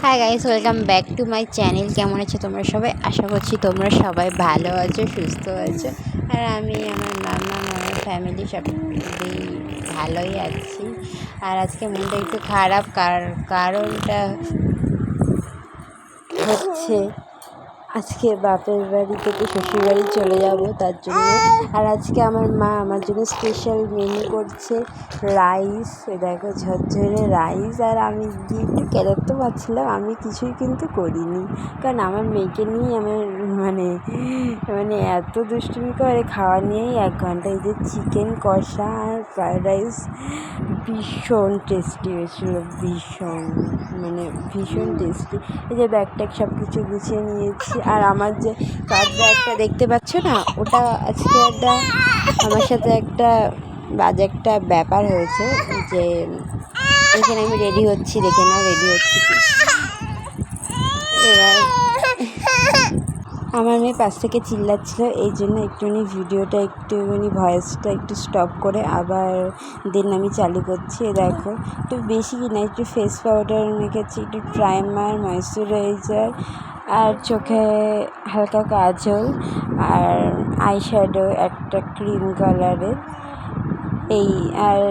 Hi guys, welcome back to my channel. কেমন আছো তোমরা সবাই? আশা করছি তোমরা সবাই ভালো আছো, সুস্থ আছো। আর আমি, আমার মামা, আমার ফ্যামিলি সবাই ভালোই আছি। আর আজকে মনটা একটু খারাপ, কারণটা হচ্ছে আজকে বাপের বাড়ি থেকে শ্বশুর বাড়ি চলে যাব, তার জন্য। আর আজকে আমার মা আমার জন্য স্পেশাল মেনু করছে, রাইস। দেখো, ঝরঝরে রাইস। আর আমি গিয়ে একটু কেঁদাতে পারছিলাম, আমি কিছুই কিন্তু করিনি, কারণ আমার মেয়েকে নিয়ে আমার মানে মানে এত দুষ্টুমি করে, খাওয়া নিয়েই 1 ঘন্টা। এই যে চিকেন কষা আর ফ্রায়েড রাইস ভীষণ টেস্টি হয়েছিলো, ভীষণ টেস্টি। এই যে ব্যাগ ট্যাগ সব কিছু গুছিয়ে নিয়েছি। আর আমার যে কাঁধ ব্যাগটা দেখতে পাচ্ছ না, ওটা আজকে আমার সাথে একটা বাজে একটা ব্যাপার হয়েছে। যে এখানে আমি রেডি হচ্ছি, দেখে নাও রেডি হচ্ছি কি। এবার আমার মেয়ে পাশ থেকে চিল্লাচ্ছিল, এই জন্য একটুখানি ভয়েসটা একটু স্টপ করে আবার দেন আমি চালু করছি। দেখো, একটু বেশি কি না, একটু ফেস পাউডার মেখেছি, একটু প্রাইমার, ময়েশ্চারাইজার, আর চোখে হালকা কাজল, আর আইশ্যাডো একটা ক্রিম কালারের, আর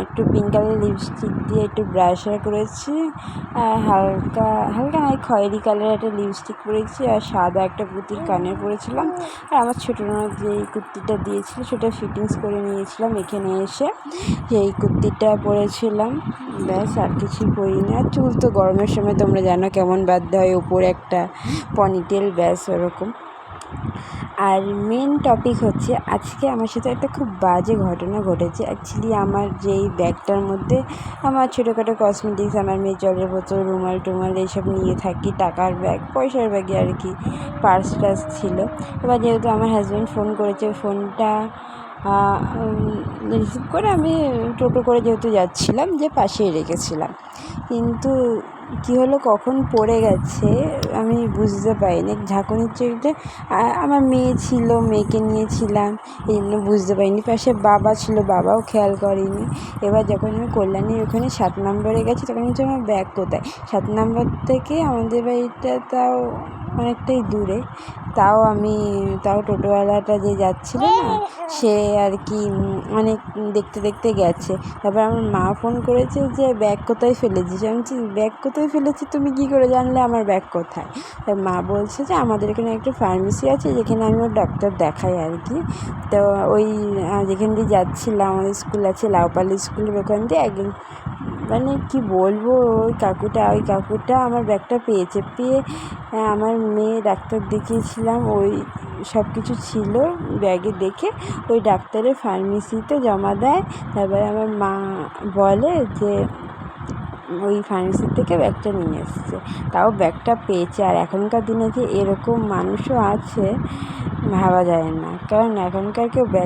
একটু পিঙ্ক কালারের লিপস্টিক দিয়ে একটু ব্রাশার করেছি। আর হালকা হালকা নয়, খয়েরি কালারের একটা লিপস্টিক পরেছি। আর সাদা একটা পুঁতির কানে পরেছিলাম। আর আমার ছোটো ননদ যে কুর্তিটা দিয়েছিল, সেটা ফিটিংস করে নিয়েছিলাম এখানে এসে, সেই কুর্তিটা পরেছিলাম। ব্যাস, আর কিছুই পরিনি। আর চুল তো গরমের সময় তোমরা জানো কেমন বাঁধতে হয়, ওপরে একটা পনিটেল, ব্যাস ওরকম। আর মেন টপিক হচ্ছে, আজকে আমার সাথে একটা খুব বাজে ঘটনা ঘটেছে। অ্যাকচুয়ালি আমার যেই ব্যাগটার মধ্যে আমার ছোটোখাটো কসমেটিক্স, আমার মেয়ের জলের বোতল, রুমাল টুমাল এইসব নিয়ে থাকি, টাকার ব্যাগ, পয়সার ব্যাগে আর কি, পার্স টার্স ছিল। এবার যেহেতু আমার হাজব্যান্ড ফোন করেছে, ফোনটা রিসিভ করে আমি টোটো করে যেহেতু যাচ্ছিলাম, যে পাশেই রেখেছিলাম, কিন্তু কী হলো, কখন পড়ে গেছে আমি বুঝতে পারিনি। ঝাঁকুনির চোটে আমার মেয়ে ছিল, মেয়েকে নিয়েছিলাম, এই জন্য বুঝতে পারিনি। পাশে বাবা ছিল, বাবাও খেয়াল করেনি। এবার যখন আমি কল্যাণীর ওখানে 7 নম্বরে গেছি, তখন হচ্ছে আমার ব্যাগ কোথায়। 7 নম্বর থেকে আমাদের বাড়িটা তাও অনেকটাই দূরে, তাও টোটোওয়ালাটা যে যাচ্ছিল না, সে আর কি অনেক দেখতে দেখতে গেছে। তারপর আমার মা ফোন করেছে যে ব্যাগ কোথায় ফেলেছিস। আমি বলছি, ব্যাগ কোথায় ফেলেছি তুমি কী করে জানলে আমার ব্যাগ কোথায়? তাই মা বলছে যে আমাদের এখানে একটা ফার্মেসি আছে, যেখানে আমি ওর ডাক্তার দেখাই আর কি। তো ওই যেখান দিয়ে যাচ্ছিলাম, আমাদের স্কুল আছে লাউপালি স্কুলের ওখান দিয়ে, একদিন মানে কী বলবো, ওই কাকুটা আমার ব্যাগটা পেয়ে আমার মেয়ে ডাক্তার দেখিয়েছিলাম, ওই সব কিছু ছিল ব্যাগে, দেখে ওই ডাক্তারের ফার্মেসিতে জমা দেয়। তারপরে আমার মা বলে যে ওই ফার্মেসি থেকে ব্যাগটা নিয়ে এসছে, তাও ব্যাগটা পেয়েছে। আর এখনকার দিনে যে এরকম মানুষও আছে ভাবা যায় না, কারণ এখনকার কেউ ব্যাগ